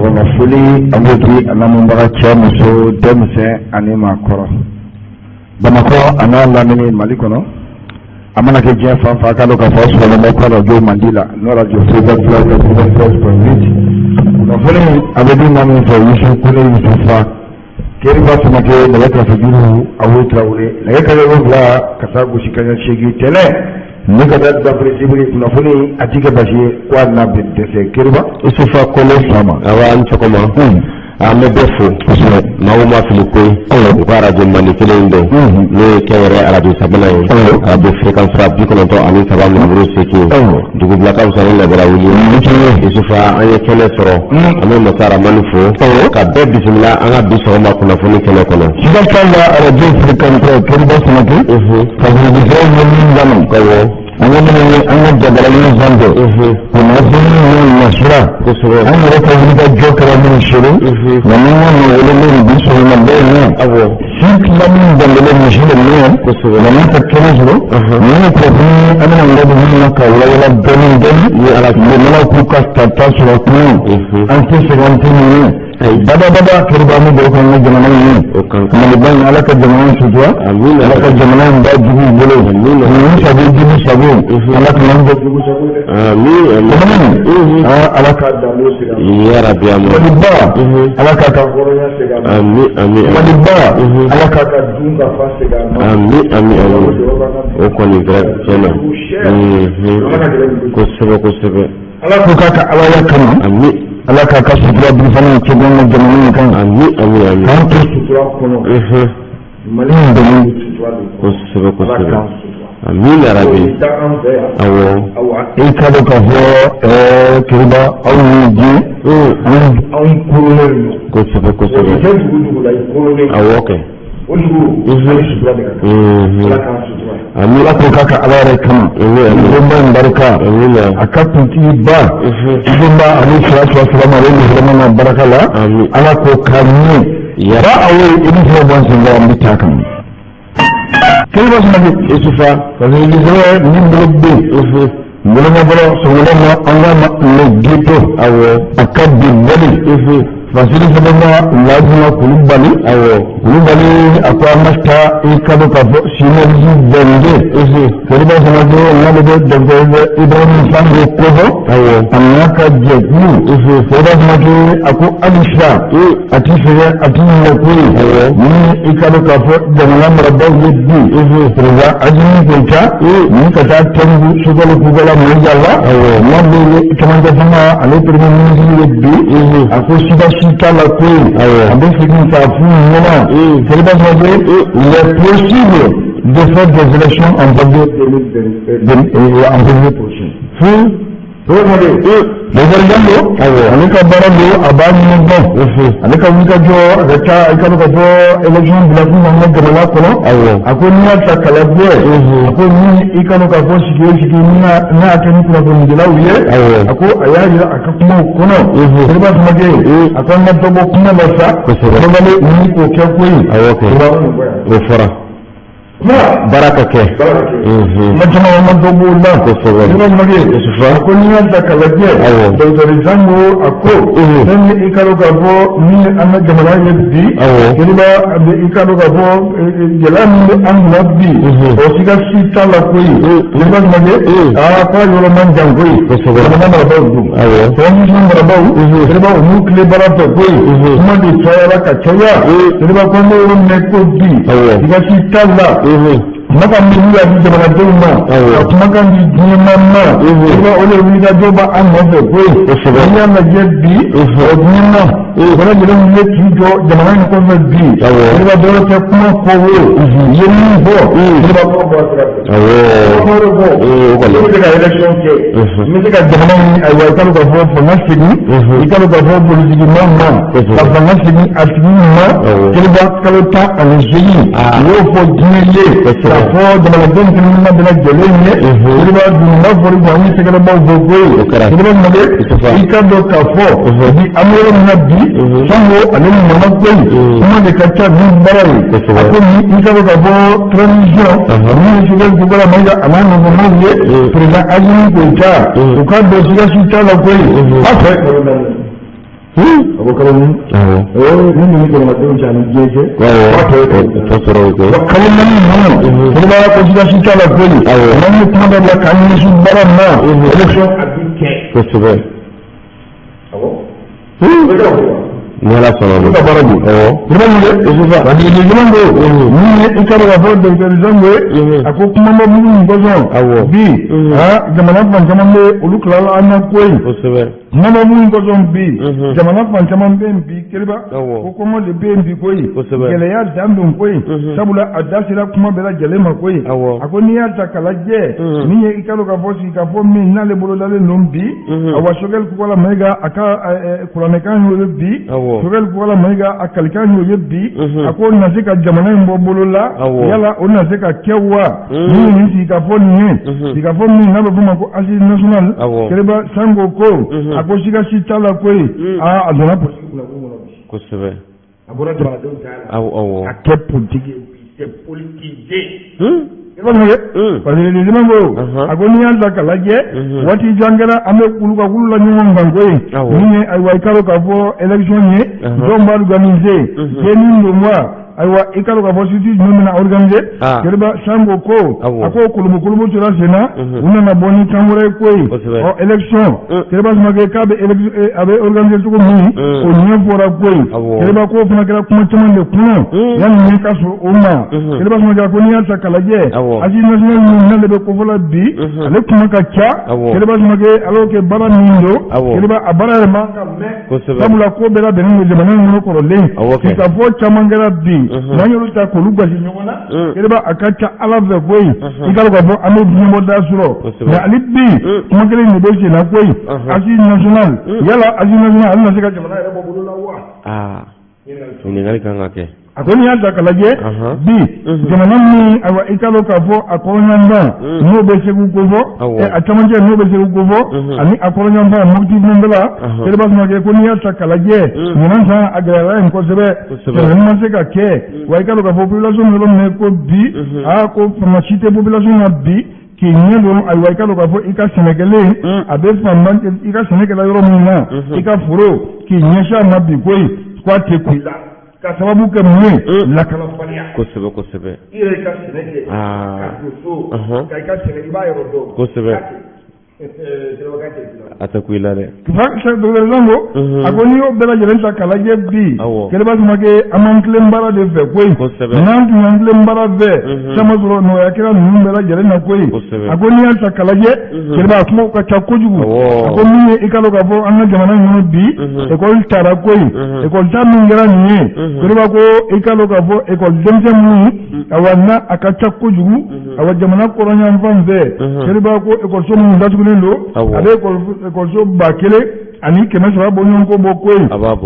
sɔgɔma foli an b'o di an lamɛnbaga cɛ muso denmisɛn ani maakɔrɔ. Bamakɔ a n'a lamini Mali kɔnɔ a mana kɛ diɲɛ fan fan k'a dɔn k'a fɔ sɔgɔma k'a radio mandi la n'o radio Freedom 93.8. kunnafoni a bɛ di maa min fɛ Yusu Kone Yusufa Keriba Samakɛ nɛgɛ kɛrɛfɛ juru Awo Tarawele nɛgɛ kanɲɛ 7 ka taa gosi kanɲɛ 8 tɛnɛ ne ka taa dafiri sibiri kunnafoni a ti kɛ basi ye ko a na bɛ dɛsɛ Keriba Yusufa Kone Sama awa an sɔgɔma an bɛ bɛɛ fo kosɛbɛ maaw ma fili koyi u ka radio mandi kelen bɛ n'o ye kɛnyɛrɛ radio sabanan ye radio fréquence 93.8 dugubulakaw sani labɛra wuli Yusufa an ye kɛnɛ sɔrɔ an bɛ Masa Ramani fo ka bɛɛ bisimila an ka bi sɔgɔma kunnafoni kɛnɛ kɔnɔ siga t'a la radio fréquence Keriba Samakɛ ka wulibisɛw ye min lamɛn an ka jabaranin zande kunnafoni min nasira an yɛrɛ ka wulikajɔ kɛra min sɔrɔ nka ni ma wele bi sɔgɔma bɛɛ ɲɛ sikila min dangele misiri min nka n'a ka kɛnɛ sɔrɔ ni ye kunnafoni an bɛna wele min na ka wala dɔɔnin dɔɔnin k'u ka tata sɔrɔ kuma an tɛ sɛgɛn an tɛ ɲini bada Keriba mu dɔw kan ka jamana in Maliba in Ala ka jamana in sutura Ala ka jamana in da jugu bolo ni sabu jugu sabu Ala ka nan da jugu sabu Ala ka dalu siga ya rabbi Maliba Ala ka ka horonya siga Maliba Ala ka ka dunga fa siga amin o kɔni grave cɛna kosɛbɛ Ala ko ka Ala ya kama Ala ka ka sutura bi fana cogo na jamana kan amin kan to sutura kono Mali da ni sutura kosɛbɛ amin ya rabbi awo e ka do ka fɔ Keriba aw ni ji an kurulen kosɛbɛ awo kɛ Ala ko ka Ala yɛrɛ kama ba in barika a ka kuntigi ba ba ani salama ale ni baraka la Ala ko ka ɲɛ ba awo i ni fɔ ban sen an bɛ taa kan Keriba Samakɛ Yusufa parce que Israël ni bolo bɛ boloma bolo sɔgɔma an ka le ghetto a ka bi bali fasili fana lazima kulubali a ko an ka taa i ka dɔn k'a fɔ synergie bɛnde Keriba Samakɛ n'ale bɛ Dr Ibrahima Sango kɔfɛ a n'a ka jɛkulu Keriba Samakɛ a ko halisa a ti fɛ a ti ɲinɛ koyi ni i ka dɔn k'a fɔ jamana marabaaw ye bi président Asimi Goyita ni ka taa Tɛngu Sogolo Kugala Mayiga la n'a bɛ cɛmancɛ fanga ale premier ministre ye bi a ko sida t'a la koyi a bɛ segin k'a f'u ɲɛna Keriba Samakɛ il est possible de faire des élections en février prochain. ale ka baara don a b'a ɲini dɔn ale ka wulikajɔ a ka ca i ka dɔn ka fɔ élection bila kun an ka jamana kɔnɔ a ko n'i y'a ta kala bɛɛ a ko ni i ka dɔn ka fɔ sigi o sigi n'a y'a kɛ ni kunnafonidilaw ye a ko a y'a jira a ka kumaw kɔnɔ Keriba Samakɛ a ko an ka dɔ bɔ kuma la sa kɔrɔbale ni k'o kɛ koyi o fɔra baara ka kɛ ma caman ma dɔ b'o la Keriba Samakɛ a ko n'i y'a ta kala bɛɛ Dr Zango a ko fɛn min i ka dɔn ka fɔ ni an ka jamana ye bi Keriba i ka dɔn ka fɔ gɛlɛya min bɛ an kunna bi o siga si t'a la koyi Keriba Samakɛ k'a yɔrɔ man jan koyi jamana marabaaw don transition marabaaw Keriba u n'u tile baara fɛ koyi kuma de cayara ka caya Keriba ko ne yɔrɔ minɛ ko bi siga si t'a la maka min ya di jamanadenw ma ka kumakan di diɲɛma ma Keriba o de wulikajɔ b'a an nɔfɛ koyi n'i y'a lajɛ bi diɲɛma bɛɛ lajɛlen ye k'i jɔ jamana in kɔfɛ bi Keriba dɔwɛrɛ tɛ kuma fɔ o ye min fɔ Keriba k'o bɔ a sira fɛ n bɛ se ka élection kɛ n bɛ se ka jamana in ayiwa i ka dɔn k'a fɔ fanga segin i ka dɔn k'a fɔ politikimaw ma ka fanga segin a tigi ma Keriba kalo 18 y'o fɔ diɲɛ ye k'a fɔ jamanadenw kelen bɛɛ lajɛlen ye Keriba dunba fɔra ko an ye sɛgɛrɛbaw fɔ koyi Keriba Samakɛ i ka dɔn k'a fɔ bi an bɛ yɔrɔ min na bi Sango ale ni Mama koyi kuma de ka ca ni baara ye a ko ni i ka dɔn k'a fɔ transition ni ye Sogolo Kugala Mayiga a n'a ɲɔgɔnnaw ye président Asimi Goyita u ka dɔn siga si t'a la koyi a fɛ abo kalon ni ni ko ma don jani jeje to soro ko kalon ni ko ba ko jida shi tala ko ni man ko da la kan ni su baranna election abike ko sobe Nala solo ko baraji ni isufa wadi ni jumando ni ikaro ga fo de zamwe ako kuma mo mu ngozo bi jamana fan jamande ulukla anna koy ko sobe mama mu ngozo bi jamana fan jamande bi kiriba ko kuma le be bi koy gele ya dambe koy sabula adasira kuma bela gele ma koy ako ni ya takalaje ni ye ikaro ga fo si ka fo mi na le bolo dale nombi awa shogel ko la mega aka kurane kan yo bi shogel ko la mega akalikan yo bi ako na zika jamana mbo bolo la yala ona zika kewa ni si ka fo ni si ka fo mi na be ma ko asi national kiriba sango ko ako shika shi tala koy adona ko sebe agora jama do tala a politique c'est politisé parce que les gens agoni yanda kalaje wati jangara ame kuluka kulula nyonga bangoyi ni ay waikaro ka fo election ni domba organiser ni ndumwa aywa ikalo ka bositi numina organiser kerba sango ko ako kulumu tura sena una na boni tamure koy o election kerba smage ka be abe organiser to ko mi o nyefora koy kerba ko funa kera kuma tamande kuna yan ni kaso umma kerba smage ko ni ata kalaje aji national ni na be ko fola bi ale kuma ka cha kerba smage alo ke bara nindo kerba abara ma ka me samula ko bela benin jamana no ko le ka fo chamangara bi nanyoro ta ko lugwa ji nyona kereba akacha ala ve boy igalo ko ame bimo da suro ya alibi kuma kele ni doje na koy asi national yala asi national ala sika jamana ya bobo la wa ni ngali kanga ke akoni ya zakalaje bi jamana ni awa ikalo ka fo akona nda no be se ku ko atamanje no be se ku ko ani akona nda mukti ndala kereba ma ke koni ya zakalaje ni nan sa agara en ko sebe ni man se ka ke wa ikalo ka population no me ko bi ko formation population na bi ki nyelo ay wa ikalo ka fo ika senegale abe famman ika senegala yoro munna ika furo ki nyesha na bi koy kwa te kuila ka sababu ke mwe la kala fania ko sebe ire ka senege ka kuso ka senege ba yoro do ko sebe atakuila le kifak sa do zango agoni o bela jelenta kala jebi kele bas mage amantle mbara de fe koy nantu nantle mbara ve sama zuro no yakira numbela jelena koy agoni anta kala je kele ba kuma ka chakujugu agoni ikalo ka fo anna jamana no bi e ko tara koy e ko tamingera ni kele ba ko ikalo ka fo e ko demje mu awanna aka chakujugu awa jamana ko ronya mvanze kele ba ko e ko so mu ndatu abe école so bakele ani kema saba bonyon ko bokoy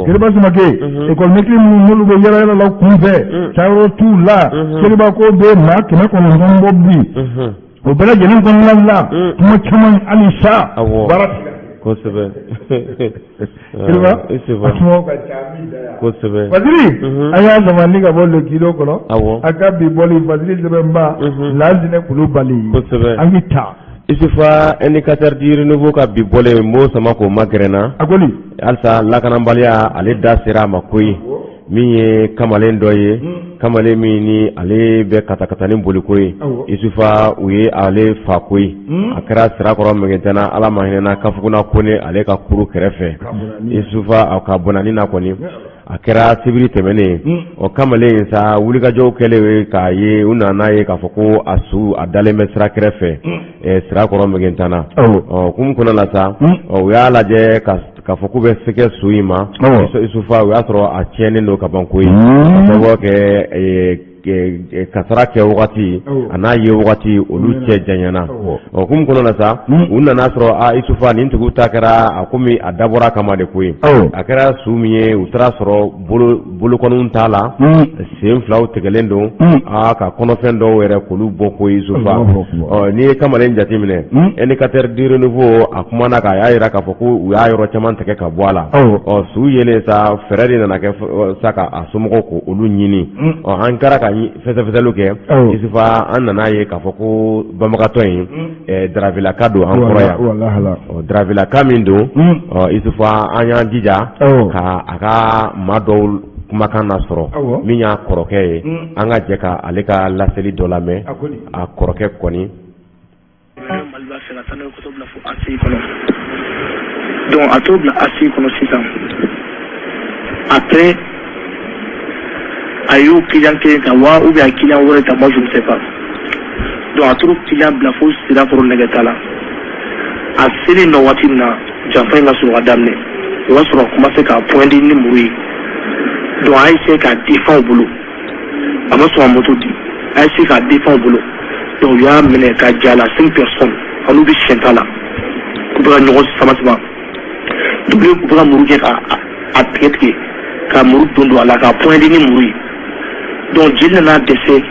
kele bas make école mekli mu lu be yara la kunve tawro tout là kele ba ko be ma kema ko non bobbi o bela jenen ko la kuma chaman alisa barat ko sebe kelba asmo ka chami da ko sebe fadili aya zamani ga bolo kilo kono akabi boli fadili sebe mba lazine kulubali ko sebe angita isufa indicateur du renouveau ka bi bole mo sama ko magrena agoli alsa lakanambalia ale da sira makoyi min ye kamalen dɔ ye kamalen min ni ale bɛ katakatani boli koyi isufa u ye ale fa koyi a kɛra sirakɔrɔ mɛgɛntɛna ala ma hinɛna kafuguna kone ale ka kuru kɛrɛfɛ isufa a ka bonani na kɔni a kɛra sibiri tɛmɛnen o kamalen sa wulikajɔw kɛlen k'a ye u nana ye k'a fɔ ko a su a dalen bɛ sira kɛrɛfɛ sirakɔrɔ mɛgɛntana kumu kɔnɔ la sa u y'a lajɛ k'a fɔ k'u bɛ se kɛ su in ma isufa u y'a sɔrɔ a tiɲɛnen don ka ban koyi a sababu kɛ kasara kɛ wagati a n'a ye wagati olu cɛ janyana kumu kɔnɔ la sa u nana sɔrɔ isufa nin tigiw ta kɛra a komi a dabɔra kama de koyi a kɛra su min ye u taara sɔrɔ bolokɔniw t'a la sen filaw tigɛlen don ka kɔnɔfɛn dɔw yɛrɛ k'olu bɔ koyi isufa n'i ye kamalen jateminɛ indicateur du renouveau a kumana k'a y'a yira k'a fɔ ko u y'a yɔrɔ caman tigɛ ka bɔ a la su yelen sa fɛɛrɛ de nana kɛ sa ka a somɔgɔw ko olu ɲini an kɛra ka fɛsɛfɛsɛliw kɛ Isufa an nana ye k'a fɔ ko banbagatɔ in Daravilaka don an kɔrɔ yan Daravilaka min don Isufa an y'an jija ka a ka maa dɔw kumakan na sɔrɔ min y'a kɔrɔkɛ ye an ka jɛ ka ale ka laseli dɔ lamɛn a kɔrɔkɛ kɔni donc a t'o bila ACI kɔnɔ sisan après a y'o client kelen ta wa ou bien a client wɛrɛ ta moi je ne sais pas donc a t'o client bila fo sirakɔrɔ nɛgɛta la a selen nɔ waati min na janfa in ka sɔrɔ ka daminɛ o b'a sɔrɔ a commencé k'a pointer ni muru ye donc a essayé k'a défend u bolo a ma sɔn ka moto di a essayé k'a défend u bolo donc u y'a minɛ ka ja la 5 personnes olu bɛ siyɛn ta la u bɛ ka ɲɔgɔn sama donc u bɛ ka muru kɛ k'a tigɛ ka muru don a la k'a pointer ni muru ye donc jeli nana dɛsɛ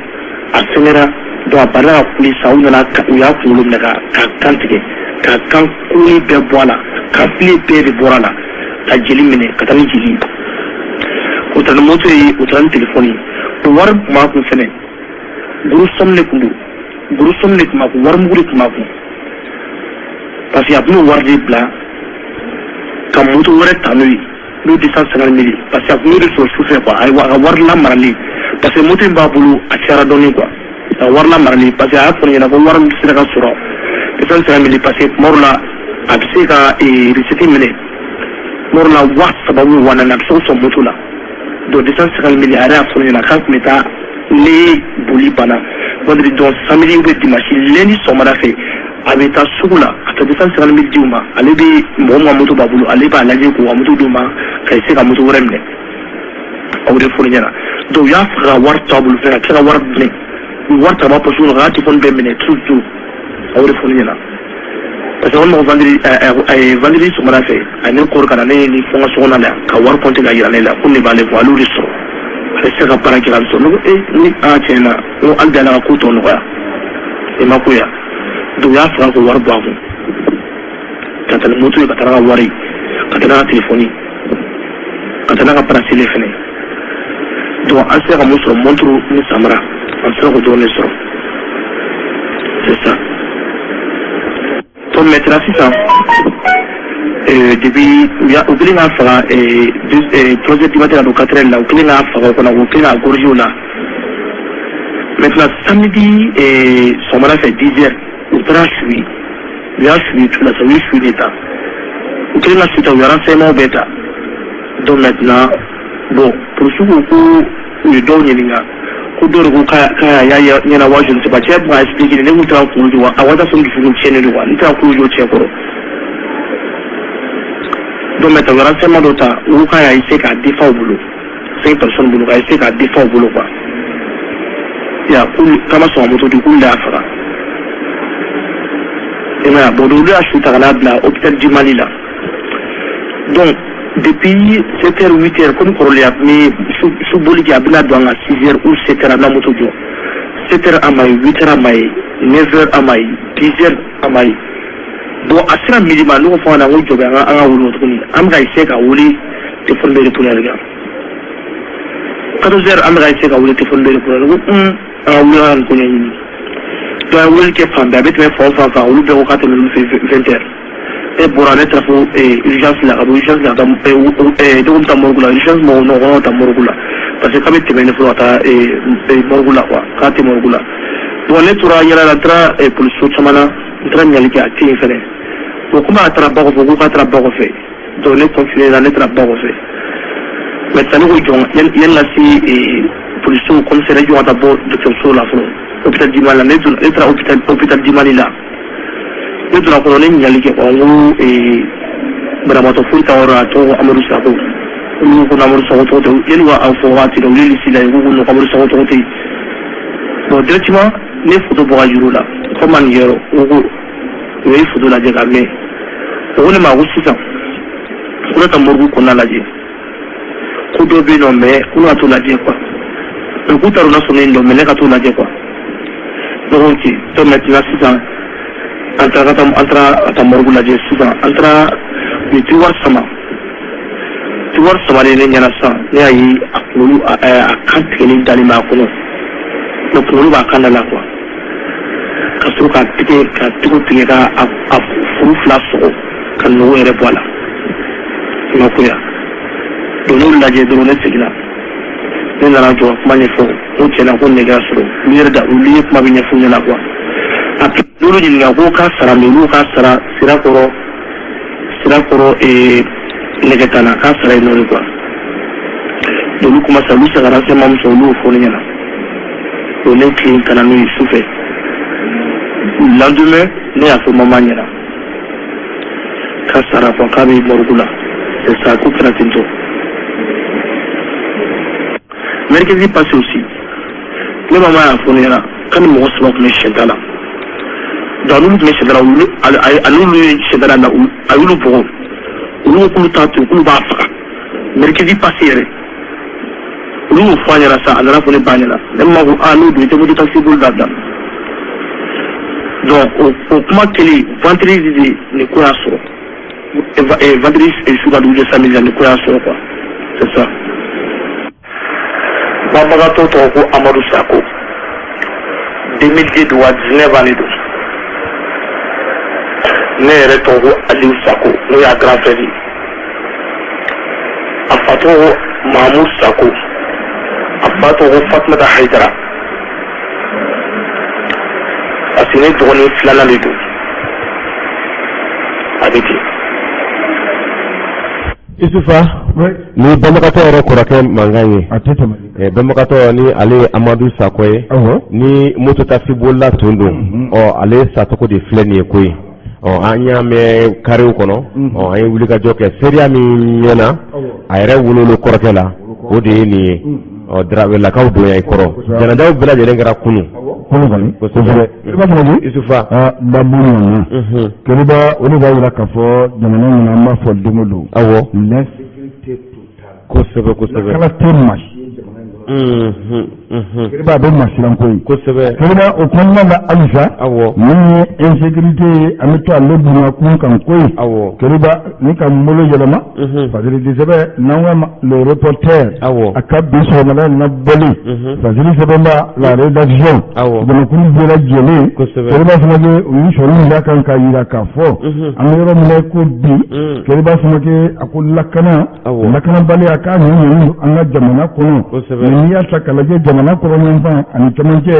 a fɛngɛra donc a balila ka kule sa u y'a kunkolo minɛ k'a kan tigɛ k'a kan kuli bɛɛ bɔ a la k'a filen bɛɛ de bɔra a la ka jeli minɛ ka taa ni jeli ye o taara ni moto ye o taara ni telefɔni ye o wari tun b'a kun fɛnɛ gros de tun b'a kun warimugu de tun b'a kun parce que a tun bɛ wari de bila ka moto wɛrɛ ta n'o ye n'o 250 000 parce que a tun y'o de sɔrɔ sufɛ quoi a ka wari lamarali parce que moto in b'a bolo a cayara dɔɔni quoi a ka wari lamarali parce que a y'a fɔ ɲɛna ko wari min sera ka sɔrɔ 250 000 parce que tuma dɔw la a bɛ se ka recette minɛ tuma dɔw la 3,000 ou 4,000 a bɛ se k'o sɔrɔ moto la donc 250 000 a yɛrɛ y'a fɔ ɲɛna k'an tun bɛ taa ne boli banna vendredi donc samedi ou bien dimanche lundi sɔgɔmada fɛ a bɛ taa sugu la a ka 250 000 di u ma ale bɛ mɔgɔ min ka moto b'a bolo ale b'a lajɛ k'u ka moto d'u ma ka se ka moto wɛrɛ minɛ aw de fɔ ɲɛna donc u y'a fɛ ka wari to a bolo fɛ ka tila ka wari minɛ u wari ta b'a poche kɔnɔ k'a telefɔni bɛɛ minɛ toujours aw de fɔ ɲɛna parce que o mɔgɔ vendredi sɔgɔmada fɛ a ne kɔrɔ ka na ne ye ni fɔ n ka so kɔnɔ la ka wari compter ka yira ne la ko ne b'ale bɔ ale y'o de sɔrɔ a bɛ se ka baara kɛ ka sɔrɔ ne ko ni tiɲɛ na n ko hali bi ala ka ko tɔ nɔgɔya i ma ko ya donc u y'a fɛ k'o wari bɔ a kun ka taa ni moto ye ka taa n'a ka wari ka taa n'a ka telefɔni ka taa n'a ka bracelet fɛnɛ donc an sera ka mun sɔrɔ montre ni samara an sera k'o dɔrɔn de sɔrɔ c'est ça donc maintenant sisan depuis u kelen k'a faga 3h du matin ka don 4h la u kelen k'a faga o kɔnɔ u kelen k'a gorger o la maintenant samedi sɔgɔmada fɛ 10h u taara suyi u y'a suyi tu la sa u ye suyi de ta u kelen ka suyi ta u ye renseignement bɛɛ ta donc maintenant bon polisiw ko ko u ye dɔw ɲininka ko dɔw de ko k'a y'a ɲɛna wa je ne sais pas cɛ bɛ ka expliquer ne kun tɛ ka kunkolo di wa a waati sɔrɔ dusukun tiɲɛnen don quoi ne tɛ ka kunkolo di o cɛ kɔrɔ donc maintenant u ye renseignement dɔ ta u ko k'a y'a essayer k'a défend u bolo 5 personnes bolo k'a essayer k'a défend u bolo quoi ya k'a ma sɔn ka moto di k'olu de y'a faga i m'a ye bon olu y'a su ta ka n'a bila hôpital du Mali la donc depuis 7h 8h comme kɔrɔlen a tun bɛ su boli kɛ a bɛna don an ka 6h ou 7h an na moto jɔ 7h a ma ye 8h a ma ye 9h a ma ye 10h a ma ye bon a sera midi ma ne ko fɔ an na n ko jɔ bɛ an ka wele tuguni an bɛ ka essayer ka wele téléphone bɛ répondre ale kan 14h an bɛ ka essayer ka wele téléphone bɛ répondre ale ko an ka wele ka nin ko ɲɛɲini donc a ye wele kɛ fan bɛɛ a bɛ tɛmɛ fan o fan fɛ olu bɛɛ ko k'a tɛmɛ olu fɛ 20h e bɔra ne taara fo urgence la ka bɔ urgence la ka taa dɔgɔ bɛ taa morgue la urgence mɔgɔw nɔ kɔnɔ ka taa morgue la parce que k'a bɛ tɛmɛ ne fɔlɔ ka taa morgue la quoi k'a tɛ morgue la donc ne tora yala la n taara poliso caman na n taara ɲininkali kɛ a tɛ yen fɛnɛ bon komi a taara ba kɔfɛ ko k'a taara ba kɔfɛ donc ne continué la ne taara ba kɔfɛ mais sisan ne ko jɔn yanni ka se poliso commissaire jɔn ka taa bɔ dɔgɔtɔrɔso la fɔlɔ hôpital du Mali la ne taara hôpital du Mali la ne donna kɔnɔ ne ɲininkali kɛ n ko banabaatɔ foyi t'a yɔrɔ a tɔgɔ ko Amadu Sako olu ko Amadu Sako tɔgɔ tɛ yanni k'a fɔ waati la u ye lisi la yen ko Amadu Sako tɔgɔ tɛ yen bon directement ne photo bɔ ka yir'u la comme nin yɔrɔ n ko u ye photo lajɛ ka mɛn o ko ne ma ko sisan ko ne ka morgue kɔnɔna lajɛ ko dɔ bɛ yen nɔ mais ko ne ka t'o lajɛ quoi mais k'u taara o lasɔrɔ yen nɔ mais ne ka t'o lajɛ quoi donc ok donc maintenant sisan an taara ka taa morgue lajɛ sisan an taara u ye tiwari sama de ne ɲɛna sisan ne y'a ye a kunkolo a kan tigɛlen dalen b'a kɔnɔ donc olu b'a kan da la quoi ka sɔrɔ ka tigiw tigɛ ka a furu fila sɔgɔ ka nugu yɛrɛ bɔ a la i ma koya donc n'olu lajɛ dɔrɔn ne seginna ne nana jɔ kuma ɲɛfɔ ko tiɲɛna ko nɛgɛ y'a sɔrɔ olu yɛrɛ da olu ye kuma bɛ ɲɛfɔ ɲɛna quoi après n'olu ɲininka ko k'a sara mais olu k'a sara sira kɔrɔ nɛgɛtana k'a sara yen nɔ de quoi donc olu commence olu se ka renseignement min sɔrɔ olu y'o fɔ ne ɲɛna donc ne tilen ka na n'o ye sufɛ lendemain ne y'a fɔ maman ɲɛna k'a sara quoi k'a bɛ morgue la c'est ça ko kɛra ten tɔ mercredi passé aussi ne maman y'a fɔ ne ɲɛna k'a ni mɔgɔ saba tun bɛ sɛnta la donc n'olu tun bɛ sɛnta la n'olu ye sɛnta la a y'olu bugɔ olu ko k'olu t'a to k'olu b'a faga mercredi passé yɛrɛ olu y'o fɔ a ɲɛna sa a nana fɔ ne ba ɲɛna ne ma ko n'o don i tɛ moto taxi boli dabila donc o kuma kelen vendredi de nin ko y'a sɔrɔ vendredi su ka dugu jɛ samedi la nin ko y'a sɔrɔ quoi c'est ça banbagatɔ tɔgɔ ko Amadu Sako 2010 wa 19 ans de don ne yɛrɛ tɔgɔ ko Aliou Sako n'o y'a grand frère ye a fa tɔgɔ ko Mahamud Sako a ba tɔgɔ ko Fatumata Hayidara parce que ne dɔgɔnin filanan de don a bɛ ten. Isufa ni banbagatɔ yɛrɛ kɔrɔkɛ mankan ye a tɛ tɛmɛ banbagatɔ ni ale Amadu Sako ye ni moto taxi bolila tun don ale satogo de filɛ nin ye koyi an y'a mɛn karew kɔnɔ an ye wulikajɔ kɛ seereya min ɲɛna a yɛrɛ wolola kɔrɔkɛ la o de ye nin ye Darawelakaw donya i kɔrɔ janadaw bɛɛ lajɛlen kɛra kunun kosɛbɛ Isufa daburu nana Keriba o de b'a jira k'a fɔ jamana min an b'a fɔ don o don awɔ l'insécurité kosɛbɛ kosɛbɛ kala tɛ masi Keriba a bɛ masiranko ye kosɛbɛ Keriba o kɔnɔna la halisa awɔ min ye insécurité ye an bɛ to ale bonya kun kan koyi awɔ Keriba ni ka n bolo yɛlɛma Fadili Disɛbɛ n'an ko le reporter awɔ a ka bi sɔgɔmada na bɔli Fadili Sɛbɛnba la rédaction awɔ jamakulu bɛɛ lajɛlen kosɛbɛ Keriba Samake u ni sɔrɔ min da kan ka yira k'a fɔ an bɛ yɔrɔ min na ko bi Keriba Samake a ko lakanabali a k'a ɲɛɲini an ka jamana kɔnɔ n'i y'a ta k'a lajɛ jamana kɔrɔyanfan ani cɛmancɛ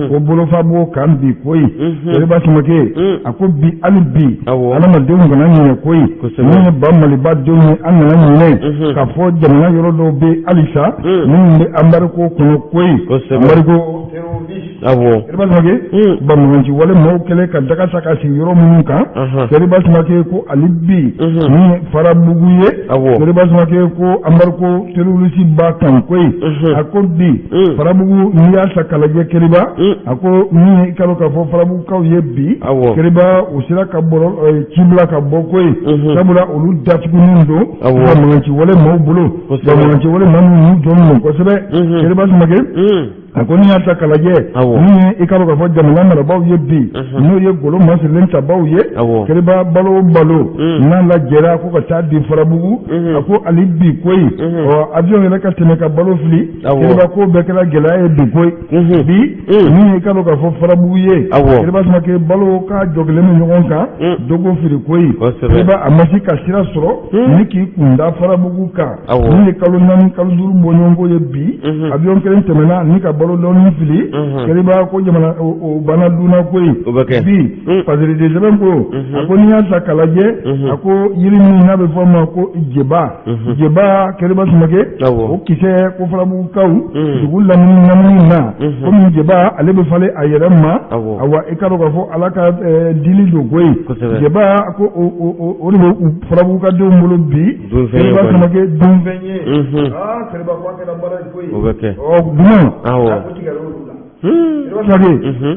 ko bolofa b'o kan bi koyi Keriba Samake a ko bi hali bi adamadenw kana ɲinɛ koyi min ye ba Maliba denw ye an kana ɲinɛ k'a fɔ jamana yɔrɔ dɔw bɛ halisa minnu bɛ embargo kɔnɔ koyi embargo awɔ Keriba Samake banbaganci wale maaw kɛlen ka daga ta ka sigi yɔrɔ minnu kan Keriba Samake ko hali bi min ye Farabugu ye Keriba Samake ko embargo terroriste b'a kan koyi a ko bi Farabugu n'i y'a ta k'a lajɛ Keriba a ko min ye kalo k'a fɔ Farabugukaw ye bi Keriba u sera ka ci bila ka bɔ koyi sabula olu datugunen don banbaganci wale maaw bolo banbaganci wale maa minnu jɔnnen don kosɛbɛ Keriba Samake a ko n'i y'a ta k'a lajɛ min ye i k'a dɔn k'a fɔ jamana marabaaw ye bi n'o ye Golo Masirilen tabaw ye Keriba balo o balo n'a lajɛra ko ka taa di Farabugu a ko hali bi koyi avion yɛrɛ ka tɛmɛ ka balo fili Keriba ko bɛɛ kɛra gɛlɛya ye bi koyi bi min ye i k'a dɔn k'a fɔ Farabugu ye Keriba Samake balo ka jɔgilen bɛ ɲɔgɔn kan dogo fili koyi Keriba a ma se ka sira sɔrɔ ni k'i kun da Farabugu kan min ye kalo 4 kalo 5 bɔ ɲɔgɔn ko ye bi avion kelen tɛmɛna ni ka balo dɔɔnin fili Keriba ko jamana o bana duna koyi bi Fadili Disɛbɛ ko a ko n'i y'a ta k'a lajɛ a ko yiri min n'a bɛ fɔ ma ko jeba Keriba Samake o kisɛ ko Farabugukaw dugu lamini na komi jeba ale bɛ falen a yɛrɛ ma awa i ka dɔn k'a fɔ ala ka dili don koyi jeba ko o de bɛ Farabugukadenw bolo bi Keriba Samake dunfɛn ye Keriba ko a kɛra baara ye koyi duman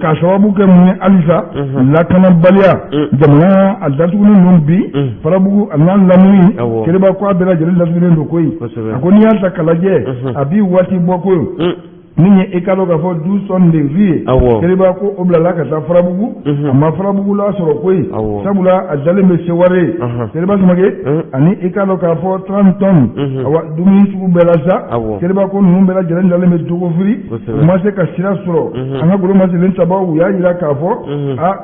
k'a sababu kɛ mun ye halisa lakanabaliya jamana a datugulen don bi Farabugu a n'a lamini Keriba ko a bɛɛ lajɛlen datugulen don koyi a ko n'i y'a ta k'a lajɛ a b'i waati bɔ koyi min ye i ka dɔn k'a fɔ du sɔn de vie keriba ko o bilala ka taa farabugu a ma farabugu la sɔrɔ koyi sabula a dalen bɛ seware keriba sumakɛ ani i ka dɔn k'a fɔ 30 tonnes awa dumuni sugu bɛɛ la sa keriba ko ninnu bɛɛ lajɛlen dalen bɛ jogofiri u ma se ka sira sɔrɔ an ka golo masilen sababu u y'a jira k'a fɔ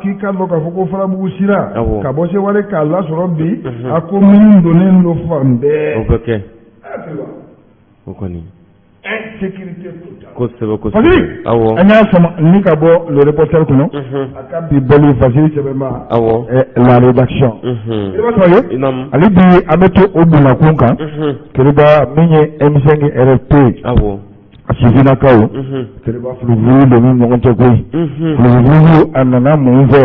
k'i ka dɔn k'a fɔ ko farabugu sira ka bɔ seware k'a lasɔrɔ bi a ko min donnen don fan bɛɛ o kɔni insécurité kosɛbɛ awɔ an y'a sama ni ka bɔ le reporter kɔnɔ a ka bi bɔli Fasili Sɛbɛnba la rédaction Keriba Sumakɛ ale bi an bɛ to o bunakun kan Keriba min ye M5 RFP a sifinnakaw Keriba fulufulu de ni ɲɔgɔn cɛ koyi fulufulu a nana mun fɛ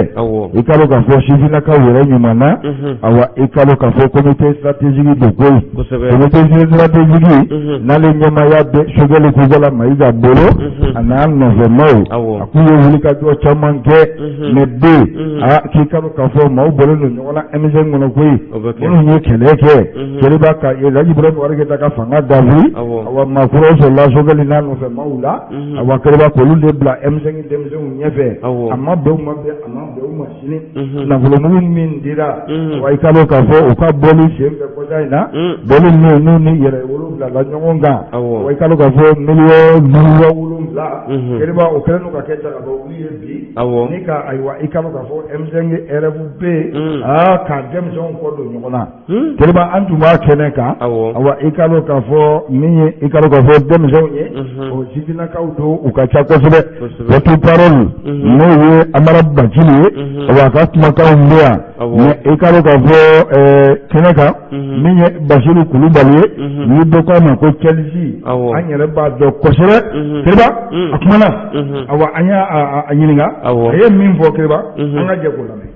i ka dɔn k'a fɔ sifinnakaw yɛrɛ ɲuman na awa i ka dɔn k'a fɔ comité stratégique de koyi comité stratégique n'ale ɲɛmaaya bɛ Sogɛli Kujala Mayiga bolo a n'a nɔfɛmaw a k'u ye wulikajɔ caman kɛ mais k'i ka dɔn k'a fɔ maaw bɔlen don ɲɔgɔn na M5 kɔnɔ koyi minnu ye kɛlɛ kɛ Keriba ka Elhaji Ibrahima Wariketa ka fanga dafi awa maakɔrɔw sɔrɔla Sogɛli n'a nɔfɛmaw la awa Keriba k'olu de bila M5 denmisɛnw ɲɛfɛ a ma bɛn u ma sini nafolomugu min dira awa i ka dɔn k'a fɔ u ka bɔli sen fɛ kɔsa in na bɔli min n'u ni yɛrɛwolo bilala ɲɔgɔn kan awa i ka dɔn k'a fɔ miliyɔn 7 Keriba o kɛlen don ka kɛ jagabɔwulu ye bi ni ka ayiwa i ka dɔn k'a fɔ M5 RFP ka denmisɛnw kɔ don ɲɔgɔn na Keriba an tun b'a kɛnɛ kan awa i ka dɔn k'a fɔ min ye i ka dɔn k'a fɔ denmisɛnw ye o sifinnakaw don u ka ca kosɛbɛ votre parole n'o ye Amara Bacili ye awa a ka kumakanw bɛ yan mais i ka dɔn k'a fɔ kɛnɛ kan min ye Basiru Kulubali ye ni dɔ k'a ma ko Chelsea an yɛrɛ b'a dɔn kosɛbɛ Keriba a kumana awa an y'a ɲininka a ye min fɔ Keriba an ka jɛ k'o lamɛn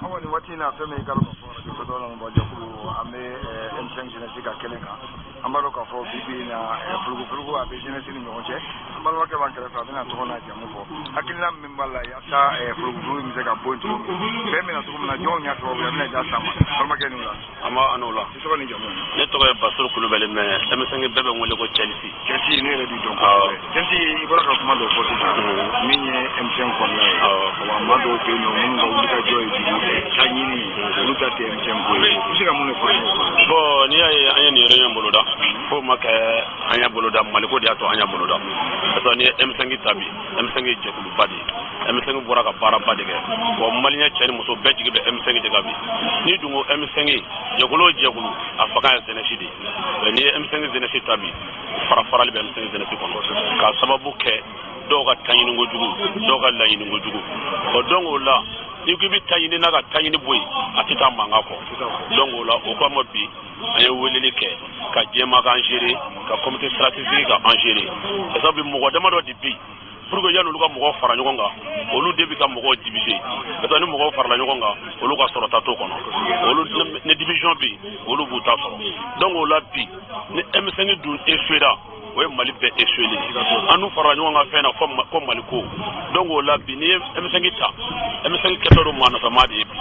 awa nin waati in na fɛn min i ka dɔn k'a fɔ radio dɔ la jɛkulu an bɛ M5 jeunesse ka kɛnɛ kan an b'a dɔn k'a fɔ bi in na furugufurugu a bɛ jeunesse ni ɲɔgɔn cɛ an balimakɛ b'an kɛrɛfɛ a bɛna tɔgɔ n'a jamu fɔ hakilina min b'a la yaasa furugufurugu in bɛ se ka bɔ yen cogo min fɛn min na cogo min na jɔnw y'a sababu ye a bɛna diya s'an ma balimakɛ n'u la an b'a an'o la i tɔgɔ ni jamu ne tɔgɔ ye Basiru Kulubali mais M5 bɛɛ bɛ n wele ko Chelsea ne yɛrɛ b'i dɔn kosɛbɛ Chelsea i bɔra ka kuma dɔ fɔ sisan min ye M5 kɔnɔna ye wa maa dɔw bɛ yen nɔ minnu ka wulikajɔ ye ka ɲini olu ta tɛ M5 ko ye i bɛ se ka mun de fɔ an ye bon n'i y'a ye an ye nin réunion boloda fo ma kɛ an y'a boloda Mali ko de y'a to an y'a boloda parce que ni ye M5 ta bi M5 ye jɛkuluba de ye M5 bɔra ka baaraba de kɛ bon maliyɛn cɛ ni muso bɛɛ jigi bɛ M5 de kan bi n'i dun ko M5 jɛkulu o jɛkulu a fanga ye jeunesse de ye n'i ye M5 jeunesse ta bi fara-farali bɛ M5 jeunesse kɔnɔ k'a sababu kɛ dɔw ka taɲini kojugu dɔw ka laɲini kojugu o donc o la n'i ko i bɛ taɲini n'a ka taɲini bɔ yen a tɛ taa mankan kɔ donc o la o kama bi an ye weleli kɛ ka jɛma ka engérer ka comité stratégique ka engérer parce que mɔgɔ damadɔ de bɛ yen pour que yanni olu ka mɔgɔw fara ɲɔgɔn kan olu de bɛ ka mɔgɔw diviser parce que ni mɔgɔw farala ɲɔgɔn kan olu ka sɔrɔta t'o kɔnɔ olu ni division bɛ yen olu b'u ta sɔrɔ donc o la bi ni M5 dun échouera o ye Mali bɛɛ échoué an n'u farala ɲɔgɔn kan fɛn na ko Mali ko donc o la bi n'i ye M5 ta M5 kɛtɔ don maa nɔfɛmaa de ye bi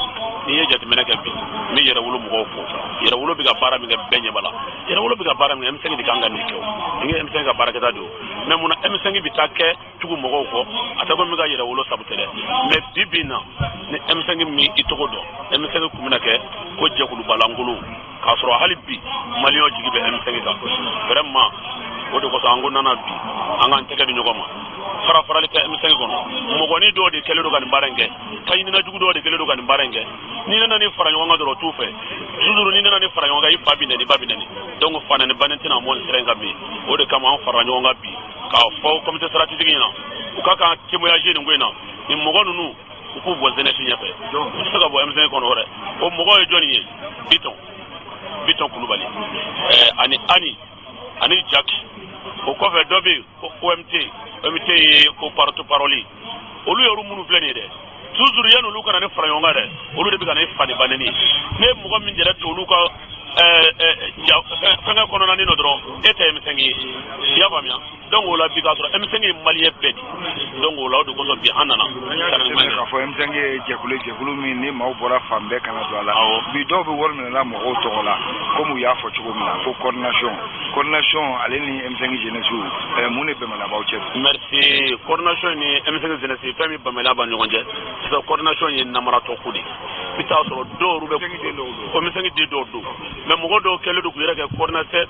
n'i ye jateminɛ kɛ bi n bɛ yɛrɛwolo mɔgɔw fɔ yɛrɛwolo bɛ ka baara min kɛ bɛɛ ɲɛ b'a la yɛrɛwolo bɛ ka baara min kɛ M5 de kan ka nin kɛ o ni ye M5 ka baarakɛta de o mais munna M5 bɛ taa kɛ tugu mɔgɔw kɔ a tɛ ko min ka yɛrɛwolo sabute dɛ mais bi bi in na ni M5 min i tɔgɔ dɔn M5 kun bɛna kɛ ko jɛkulubalankolon k'a sɔrɔ hali bi maliyɛnw jigi bɛ M5 kan vraiment o de kosɔn an ko nana bi an k'an tɛgɛ di ɲɔgɔn ma fara-farali kɛ M5 kɔnɔ mɔgɔnin dɔw de kɛlen don ka nin baara in kɛ taɲininajugu dɔw de kɛlen don ka nin baara in kɛ n'i nana nin fara ɲɔgɔn kan dɔrɔn o t'u fɛ toujours n'i nana nin fara ɲɔgɔn kan i fa bɛ nɛni ba bɛ nɛni donc fa nɛni ba nɛni tɛna mɔ nin sira in kan bi o de kama an farala ɲɔgɔn kan bi k'a fɔ comité stratégique ɲɛna u ka kan témoignager nin ko in na nin mɔgɔ ninnu u k'u bɔ jeunesse ɲɛfɛ u tɛ se ka bɔ M5 kɔnɔ dɛ o mɔgɔ ye jɔn ye Biton Kulubali ani Jack o kɔfɛ dɔ bɛ yen ko OMT ye ko porte-parole olu y'olu minnu filɛ nin ye dɛ toujours yanni olu kana ne fara ɲɔgɔn kan dɛ olu de bɛ ka ne fa ni ba nɛni ne ye mɔgɔ min yɛrɛ to olu ka fɛngɛ kɔnɔna ni nɔ dɔrɔn e tɛ M5 ye i y'a faamuya donc o la bi k'a sɔrɔ M5 ye maliyɛn bɛɛ di donc o la o de kosɔn bi an nana k'a fɔ M5 ye jɛkulu min ni maaw bɔra fan bɛɛ kana don a la bi dɔw bɛ wari minɛla mɔgɔw tɔgɔ la komi u y'a fɔ cogo min na ko coordination ale ni M5 jeunesse mun de bɛnbɛnna b'aw cɛ merci coordination ni M5 jeunesse fɛn min bɛnbɛnna b'a ɲɔgɔn cɛ sisan coordination ye namaratɔ ko de i t'a sɔrɔ dɔw bɛ ko M5 den dɔw don mais mɔgɔ dɔw kɛlen don k'u yɛrɛ kɛ coordinateur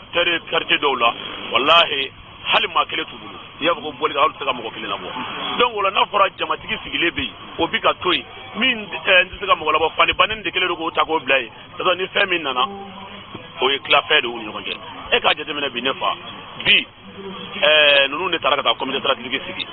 quartier dɔw la walahi hali maa kelen t'u bolo i y'a fɔ ko bɔli hali tɛ se ka mɔgɔ kelen labɔ donc o la n'a fɔra jamatigi sigilen bɛ yen o bi ka to yen min n tɛ se ka mɔgɔ labɔ fani bannen de kelen don k'o ta k'o bila yen c'est ni fɛn min nana o ye tilafɛn de y'u ni ɲɔgɔn cɛ e k'a jateminɛ bi ne fa bi ninnu de taara ka taa comité stratégique sigi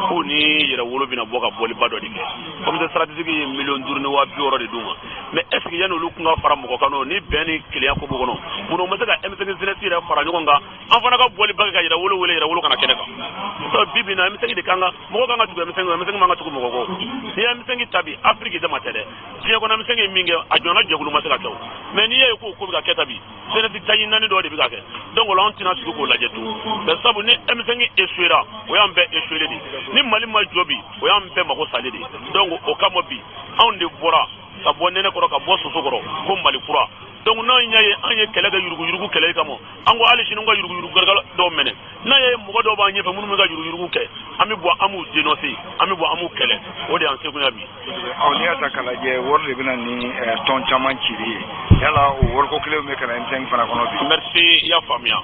k'u ni yɛrɛ wolo bɛna bɔ ka bɔliba dɔ de kɛ comité stratégique ye 5 ni 60 de d'u ma mais est ce que yanni olu kun ka fara mɔgɔ kan n'o ni bɛn ni kelenya ko b'o kɔnɔ munna u ma se ka M5 jeunesse yɛrɛ fara ɲɔgɔn kan an fana ka bɔliba kɛ ka yɛrɛ wolo kana kɛnɛ kan bi bi na M5 de kan ka mɔgɔ kan ka tugu M5 man ka tugu mɔgɔ kɔ n'i ye M5 ta bi Afrique dama tɛ dɛ diɲɛ kɔnɔ M5 ye min kɛ a jɔna jɛkulu ma se ka kɛ o mais n'i ye ko bɛ ka kɛ ta bi jeunesse taji naani dɔ de bɛ ka kɛ donc o la an tɛna sigi k'o lajɛ tun mais sabu ni M5 échouera o y'an bɛɛ échoué de ni Mali ma jɔ bi o y'an bɛɛ mago salen de donc o kama bi anw de bɔra ka bɔ nɛnɛ kɔrɔ ka bɔ soso kɔrɔ ko Mali kura donc n'an y'a ye an ye kɛlɛ kɛ yurugu kɛlɛ kama an ko hali sini an ka yurugu gargala dɔw minɛ n'an ye mɔgɔ dɔw b'an ɲɛfɛ minnu bɛ ka yurugu kɛ an bɛ bɔ an b'u dénoncer an bɛ bɔ an b'u kɛlɛ o de y'an seguya bi n'i y'a ta k'a lajɛ wari de bɛna ni tɔn caman cili ye yala o wariko kelen bɛ ka na M5 fana kɔnɔ bi merci i y'a faamuya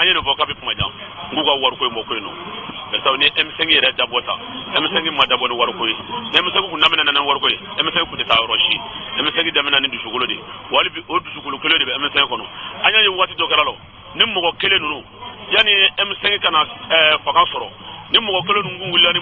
an ye nin fɔ k'a bɛ kuma jan n k'u ka wariko ye mɔko ye nɔ sabu ni M5 yɛrɛ dabɔ ta M5 ma dabɔ ni wariko ye ni M5 kun daminɛ na ni wariko ye M5 kun tɛ taa yɔrɔ si M5 daminɛ ni dusukolo de wali bi o dusukolo kelen de bɛ M5 kɔnɔ an y'a ye waati dɔ kɛra la ni mɔgɔ kelen ninnu yanni M5 kana fanga sɔrɔ ni mɔgɔ kelen ninnu wulila ni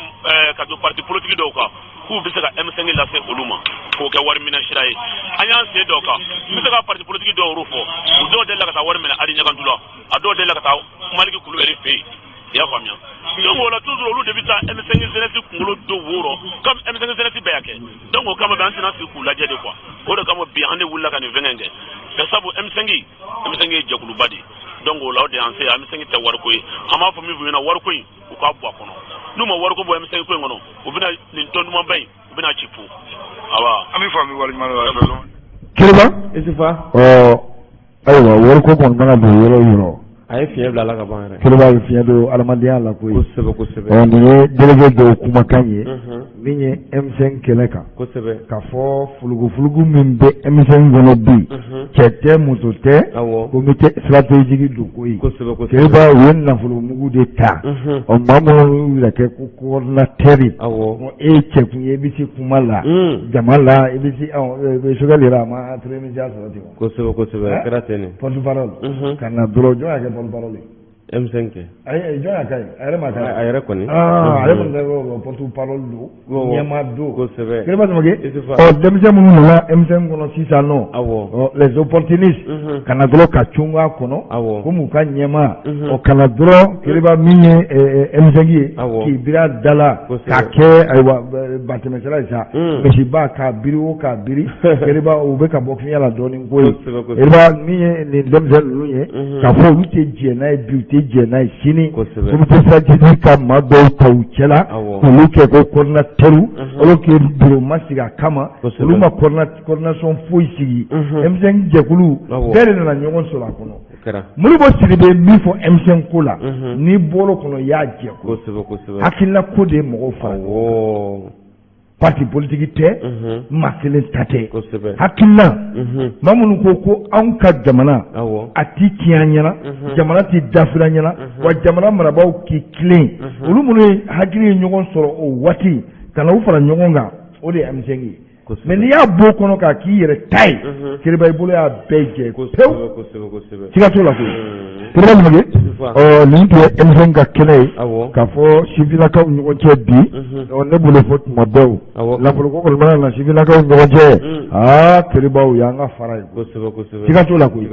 ka don parti politique dɔw kan k'u bɛ se ka M5 lase olu ma k'o kɛ wari minɛ sira ye an y'an sen dɔw kan n bɛ se ka parti politique dɔw yɛrɛ fɔ u dɔw delila ka taa wari minɛ Adi Ɲagantu la a dɔw delila ka taa Maliki Kulubali fɛ yen i y'a faamuya donc o la toujours olu de bɛ taa M5 jeunesse kunkolo don woro comme M5 jeunesse bɛɛ y'a kɛ donc o kama bi an tɛna sigi k'u lajɛ de quoi o de kama bi an de wulila ka nin fɛngɛ kɛ mais sabu M5 ye jɛkuluba de donc o la o de y'an se M5 tɛ wariko ye an b'a fɔ min f'u ɲɛna wariko in u k'a bɔ a kɔnɔ n'u ma wariko bɔ M5 ko in kɔnɔ u bɛna nin tɔn dumanba in u bɛna ci fo awa an bɛ fɔ an bɛ wari ɲuman dɔ Kiriba Isufa ayiwa wariko kɔni mana don yɔrɔ o yɔrɔ a ye fiɲɛ bila la ka ban yɛrɛ Kiriba ye fiɲɛ don adamadenya la koyi kosɛbɛ nin ye délégué dɔw kumakan ye min ye M5 kɛlɛ kan kosɛbɛ k'a fɔ fulugu min bɛ M5 kɔnɔ bi cɛ tɛ muso tɛ comité stratégique don koyi Kiriba u ye nafolo mugu de ta maa minnu yɛrɛ kɛ ko coordinateur e ye cɛ kun ye i bɛ se kuma la jama la i bɛ se Sogɛli yɛrɛ a ma entreprenariat sɔrɔ ten kosɛbɛ kɛra ten de porte parole ka na dɔrɔn jɔn y'a kɛ porte parole M5 kɛ ayi jɔn y'a kɛ a yɛrɛ ma kɛ a yɛrɛ kɔni ale kɔni tɛ porte parole don ɲɛmaa don kosɛbɛ Kiriba Samake denmisɛn minnu nana M5 kɔnɔ sisan nɔ les opportunistes ka na dɔrɔn ka cunga a kɔnɔ komi u ka ɲɛmaa ka na dɔrɔn Kiriba min ye M5 ye k'i biri a da la k'a kɛ ayiwa batɛmɛsira ye sa misiba k'a biri o k'a biri Kiriba u bɛ ka bɔ fiɲɛ la dɔɔnin ko ye Kiriba min ye nin denmisɛn ninnu ye k'a fɔ olu tɛ jɛ n'a ye bi u tɛ jɛ n'a ye sini comité stratégique ka maa dɔw ta u cɛla k'olu kɛ ko coordinateur olu kɛ bureau ma sigi a kama olu ma coordination foyi sigi M5 jɛkulu bɛɛ de nana ɲɔgɔn sɔrɔ a kɔnɔ Modibo Sidibe min fɔ M5 ko la n'i bɔr'o kɔnɔ i y'a jɛ hakilina ko de ye mɔgɔw fara parti politique tɛ maa kelen ta tɛ hakilina maa minnu ko anw ka jamana a t'i tiɲɛ an ɲɛna jamana t'i dafiri an ɲɛna wa jamana marabaaw k'i tilen olu minnu ye hakili ye ɲɔgɔn sɔrɔ o waati ka na u fara ɲɔgɔn kan o de ye M5 ye mais n'i y'a bɔ kɔnɔ k'a k'i yɛrɛ ta ye Kiriba i bolo y'a bɛɛ jɛ pewu siga t'o la koyi Kiriba Samake nin tun ye M5 ka kɛnɛ ye k'a fɔ sifinakaw ni ɲɔgɔn cɛ bi ne bolo fɔ tuma bɛɛ nafoloko kɔni mana na sifinakaw ni ɲɔgɔn cɛ Kiriba o y'an ka fara ye siga t'o la koyi